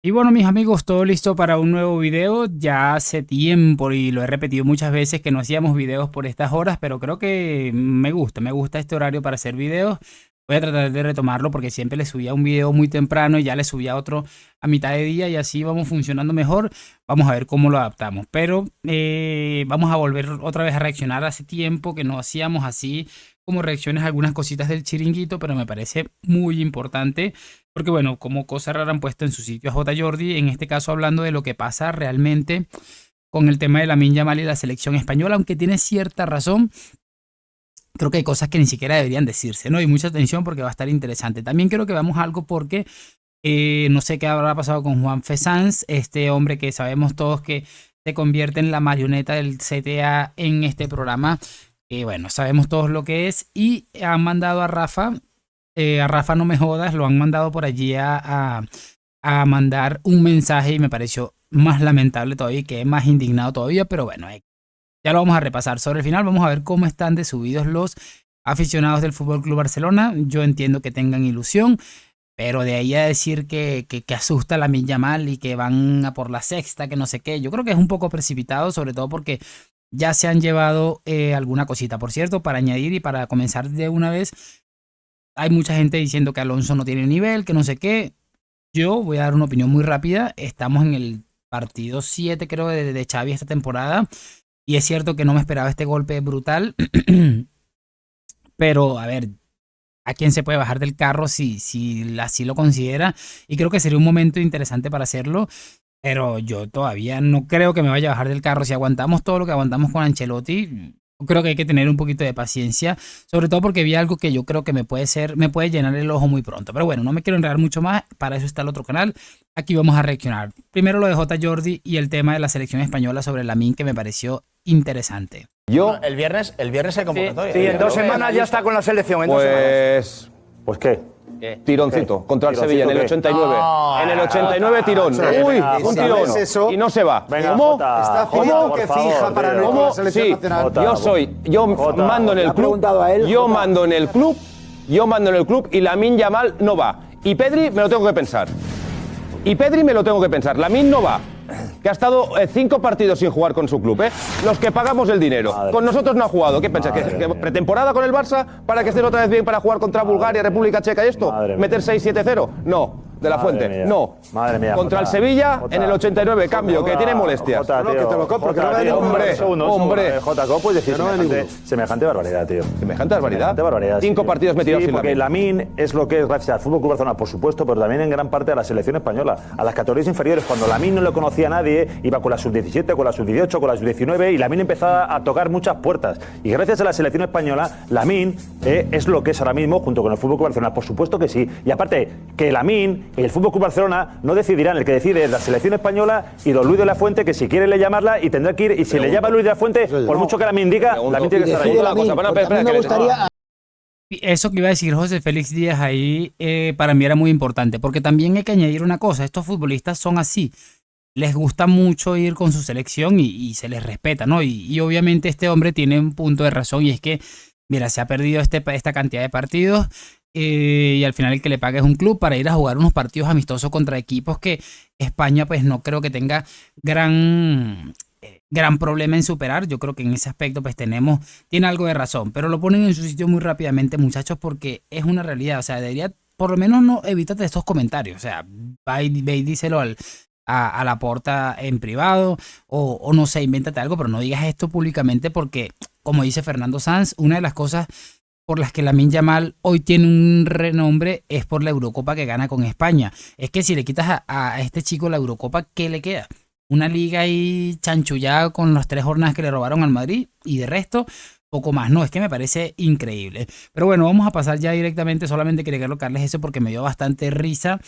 Y bueno, mis amigos, todo listo para un nuevo video. Ya hace tiempo y lo he repetido muchas veces que no hacíamos videos por estas horas, pero creo que me gusta este horario para hacer videos. Voy a tratar de retomarlo porque siempre le subía un video muy temprano y ya le subía otro a mitad de día y así vamos funcionando mejor. Vamos a ver cómo lo adaptamos. Pero vamos a volver otra vez a reaccionar. Hace tiempo que no hacíamos así como reacciones a algunas cositas del chiringuito, pero me parece muy importante porque bueno, como cosa rara han puesto en su sitio a J. Jordi, en este caso hablando de lo que pasa realmente con el tema de Lamine Yamal y la selección española, aunque tiene cierta razón. Creo que hay cosas que ni siquiera deberían decirse, ¿no? Y mucha atención porque va a estar interesante. También creo que vamos a algo porque no sé qué habrá pasado con Juanfe Sanz, este hombre que sabemos todos que se convierte en la marioneta del CTA en este programa. Bueno, sabemos todos lo que es y han mandado a Rafa no me jodas, lo han mandado por allí a mandar un mensaje y me pareció más lamentable todavía y quedé más indignado todavía, pero bueno, ya lo vamos a repasar. Sobre el final vamos a ver cómo están de subidos los aficionados del Fútbol Club Barcelona. Yo entiendo que tengan ilusión, pero de ahí a decir que asusta a Lamine Yamal y que van a por la sexta, que no sé qué, yo creo que es un poco precipitado, sobre todo porque ya se han llevado alguna cosita. Por cierto, para añadir y para comenzar de una vez, hay mucha gente diciendo que Alonso no tiene nivel, que no sé qué. Yo voy a dar una opinión muy rápida. Estamos en el partido 7, creo, de Xavi esta temporada. Y es cierto que no me esperaba este golpe brutal. Pero, a ver, ¿a quién se puede bajar del carro si así lo considera? Y creo que sería un momento interesante para hacerlo. Pero yo todavía no creo que me vaya a bajar del carro. Si aguantamos todo lo que aguantamos con Ancelotti, creo que hay que tener un poquito de paciencia. Sobre todo porque vi algo que yo creo que me puede llenar el ojo muy pronto. Pero bueno, no me quiero enredar mucho más. Para eso está el otro canal. Aquí vamos a reaccionar. Primero lo de J. Jordi y el tema de la selección española sobre Lamine, que me pareció interesante. Yo, El viernes hay convocatoria. Sí, en 2 semanas ya está con la selección. En 2 semanas. pues qué, ¿Qué? tironcito contra el ¿Tironcito Sevilla en el qué? 89. En el 89 tirón. Uy, un tirón. eso? Y no se va. Venga, ¿Cómo? Jota, Está Jota, pidiendo por que favor, fija para tío. no ir con ¿Cómo? la selección Sí, nacional. Jota, yo Jota, mando en le el ha club. preguntado a él, Yo Jota. mando en el club. Yo mando en el club y Lamine Yamal no va. Y Pedri me lo tengo que pensar. Lamine no va. Que ha estado 5 partidos sin jugar con su club, ¿eh? Los que pagamos el dinero. Madre Con nosotros no ha jugado. ¿Qué pensáis? Madre ¿Que mía. pretemporada con el Barça para que estén otra vez bien para jugar contra Bulgaria, República Checa y esto? Madre mía. ¿Meter 6-7-0? No. De la Madre Fuente. mía. No. Madre mía, Contra Jota. el Sevilla Jota. en el 89. Cambio, que tiene molestias. Jota, No, tío. que te lo compro, que no Jota, vea tío. ninguno. Hombre. Jota, ¿cómo puedes decir Que no vea semejante barbaridad, tío? Semejante barbaridad. Semejante barbaridad. 5 sí. partidos metidos Sí, sin porque Lamine. Lamine es lo que es gracias al Fútbol Club Barcelona, por supuesto, pero también en gran parte a la selección española, a las categorías inferiores. Cuando Lamine no lo conocía a nadie, iba con la sub-17, con la sub-18, con la sub-19 y Lamine empezaba a tocar muchas puertas. Y gracias a la selección española, Lamine es lo que es ahora mismo junto con el Fútbol Club Barcelona. Por supuesto que sí. Y aparte, que Lamine y el Fútbol Club Barcelona no decidirán, el que decide es la selección española y don Luis de la Fuente, que si quiere le llamarla y tendrá que ir. Y si le llama Luis de la Fuente, por mucho que Lamine diga, Lamine tiene que estar ahí. Decide Una cosa, Lamine, bueno, porque a espera, mí me que- gustaría... Eso que iba a decir José Félix Díaz ahí, para mí era muy importante, porque también hay que añadir una cosa, estos futbolistas son así, les gusta mucho ir con su selección y se les respeta, ¿no? Y obviamente este hombre tiene un punto de razón y es que, mira, se ha perdido esta cantidad de partidos y al final el que le paga es un club para ir a jugar unos partidos amistosos contra equipos que España pues no creo que tenga gran problema en superar. Yo creo que en ese aspecto pues tiene algo de razón, pero lo ponen en su sitio muy rápidamente, muchachos, porque es una realidad. O sea, debería, por lo menos no evítate estos comentarios. O sea, ve y díselo a Laporta en privado o no sé, invéntate algo, pero no digas esto públicamente porque, como dice Fernando Sanz, una de las cosas por las que Lamine Yamal hoy tiene un renombre es por la Eurocopa que gana con España. Es que si le quitas a este chico la Eurocopa, ¿qué le queda? Una liga ahí chanchullada con las 3 jornadas que le robaron al Madrid y de resto, poco más. No, es que me parece increíble. Pero bueno, vamos a pasar ya directamente. Solamente quería colocarles eso porque me dio bastante risa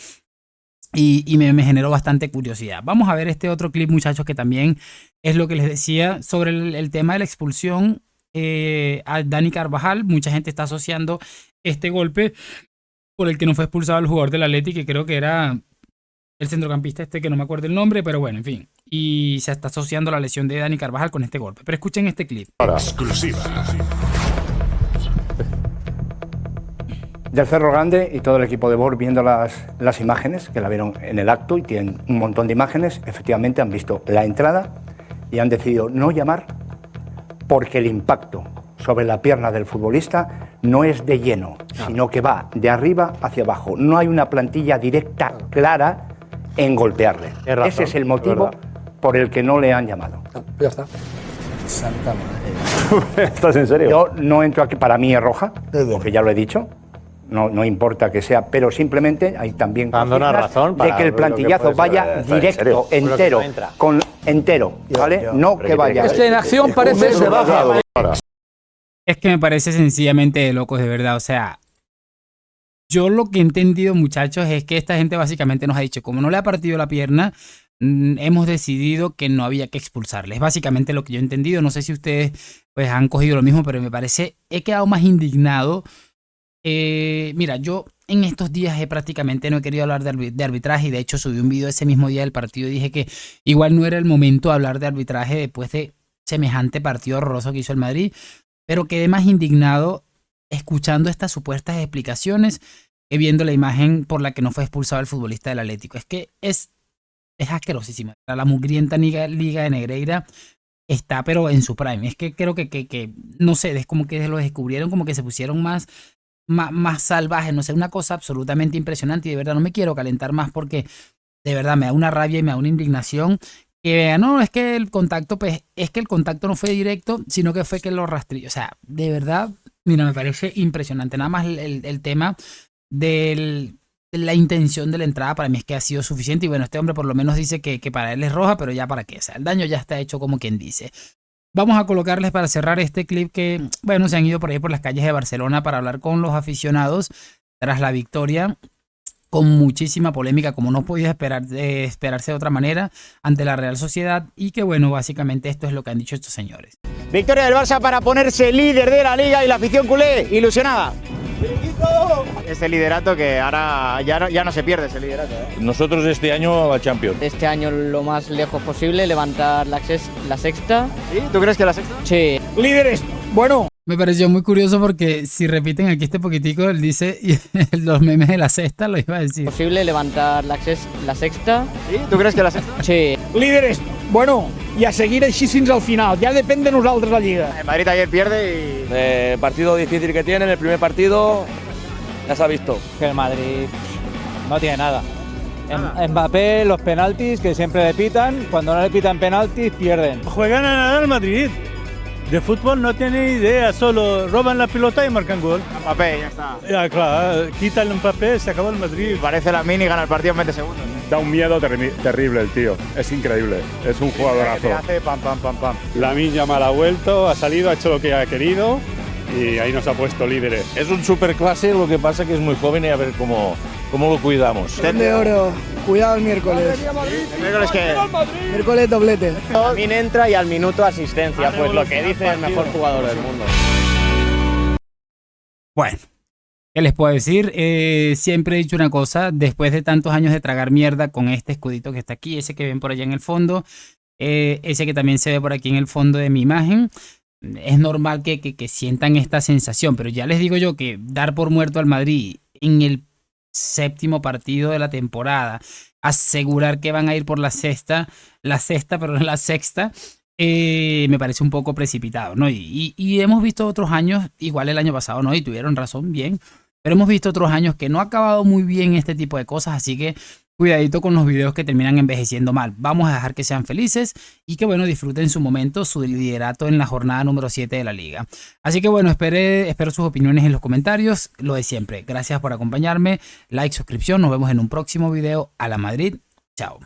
y me generó bastante curiosidad. Vamos a ver este otro clip, muchachos, que también es lo que les decía sobre el tema de la expulsión a Dani Carvajal. Mucha gente está asociando este golpe por el que no fue expulsado el jugador del Atleti, que creo que era el centrocampista que no me acuerdo el nombre, pero bueno, en fin. Y se está asociando la lesión de Dani Carvajal con este golpe. Pero escuchen este clip. Exclusiva. del Cerro Grande y todo el equipo de Bor viendo las imágenes, que la vieron en el acto y tienen un montón de imágenes, efectivamente han visto la entrada y han decidido no llamar porque el impacto sobre la pierna del futbolista no es de lleno, sino que va de arriba hacia abajo. No hay una plantilla directa, clara, en golpearle. Razón, ese es el motivo por el que no le han llamado. Ya está. Santa madre. ¿Estás en serio? Yo no entro aquí, para mí es roja, porque ya lo he dicho. No importa que sea, pero simplemente hay también Dando una consignas razón de que el plantillazo vaya directo, entero, entero, ¿vale? No que vaya. Es que en acción parece se baja. Es que me parece sencillamente de locos, de verdad. O sea, yo lo que he entendido, muchachos, es que esta gente básicamente nos ha dicho, como no le ha partido la pierna, hemos decidido que no había que expulsarle. Es básicamente lo que yo he entendido. No sé si ustedes pues han cogido lo mismo, pero me parece, he quedado más indignado. Mira, yo en estos días prácticamente no he querido hablar de arbitraje y de hecho subí un video ese mismo día del partido y dije que igual no era el momento de hablar de arbitraje después de semejante partido horroroso que hizo el Madrid, pero quedé más indignado escuchando estas supuestas explicaciones que viendo la imagen por la que no fue expulsado el futbolista del Atlético. Es que es asquerosísima. La mugrienta Liga de Negreira está pero en su prime. Es que creo que no sé, es como que lo descubrieron, como que se pusieron más salvajes, no sé, una cosa absolutamente impresionante y de verdad no me quiero calentar más porque de verdad me da una rabia y me da una indignación que vean, no, es que el contacto, pues, es que el contacto no fue directo, sino que fue que lo rastreó. O sea, de verdad, mira, me parece impresionante. Nada más el tema de la intención de la entrada para mí es que ha sido suficiente y bueno, este hombre por lo menos dice que para él es roja, pero ya para qué, o sea, el daño ya está hecho como quien dice. Vamos a colocarles para cerrar este clip que, bueno, se han ido por ahí por las calles de Barcelona para hablar con los aficionados tras la victoria, con muchísima polémica, como no podía esperarse de otra manera, ante la Real Sociedad y que, bueno, básicamente esto es lo que han dicho estos señores. Victoria del Barça para ponerse líder de la Liga y la afición culé ilusionada. Este liderato que ahora ya no se pierde ese liderato, ¿eh? Nosotros este año a la Champions. Este año lo más lejos posible, levantar la sexta. ¿Sí? ¿Tú crees que la sexta? Sí. Líderes, bueno. Me pareció muy curioso porque si repiten aquí este poquitico, él dice los memes de la sexta, lo iba a decir. Posible levantar la sexta. ¿Sí? ¿Tú crees que la sexta? Sí. Líderes, bueno, y a seguir així fins al final. Ya depende de nosotros la Liga. El Madrid ayer pierde y... Partido difícil que tienen, el primer partido ya se ha visto. Que el Madrid no tiene nada. Mbappé, los penaltis que siempre le pitan, cuando no le pitan penaltis pierden. Juegan a nada el Madrid. De fútbol no tiene idea, solo roban la pelota y marcan gol. Mbappé, ya está. Ya, claro, quita el Mbappé, se acabó el Madrid. Parece la mini y gana el partido en 20 segundos. Da un miedo terrible el tío, es increíble, es un jugadorazo. Hace pam. Lamine Yamal ha vuelto, ha salido, ha hecho lo que ha querido y ahí nos ha puesto líderes. Es un superclase, lo que pasa que es muy joven y a ver cómo lo cuidamos. De oro, cuidado el miércoles. ¿El miércoles qué? Miércoles doblete. Min entra y al minuto asistencia, pues lo que dice el mejor jugador del mundo. Bueno, ¿qué les puedo decir? Siempre he dicho una cosa, después de tantos años de tragar mierda con este escudito que está aquí, ese que ven por allá en el fondo, ese que también se ve por aquí en el fondo de mi imagen, es normal que sientan esta sensación, pero ya les digo yo que dar por muerto al Madrid en el séptimo partido de la temporada, asegurar que van a ir por la sexta, me parece un poco precipitado, ¿no? Y hemos visto otros años, igual el año pasado, ¿no? Y tuvieron razón, bien, pero hemos visto otros años que no ha acabado muy bien este tipo de cosas, así que cuidadito con los videos que terminan envejeciendo mal. Vamos a dejar que sean felices y que, bueno, disfruten su momento, su liderato en la jornada número 7 de la Liga. Así que, bueno, espero sus opiniones en los comentarios. Lo de siempre. Gracias por acompañarme. Like, suscripción. Nos vemos en un próximo video. A la Madrid. Chao.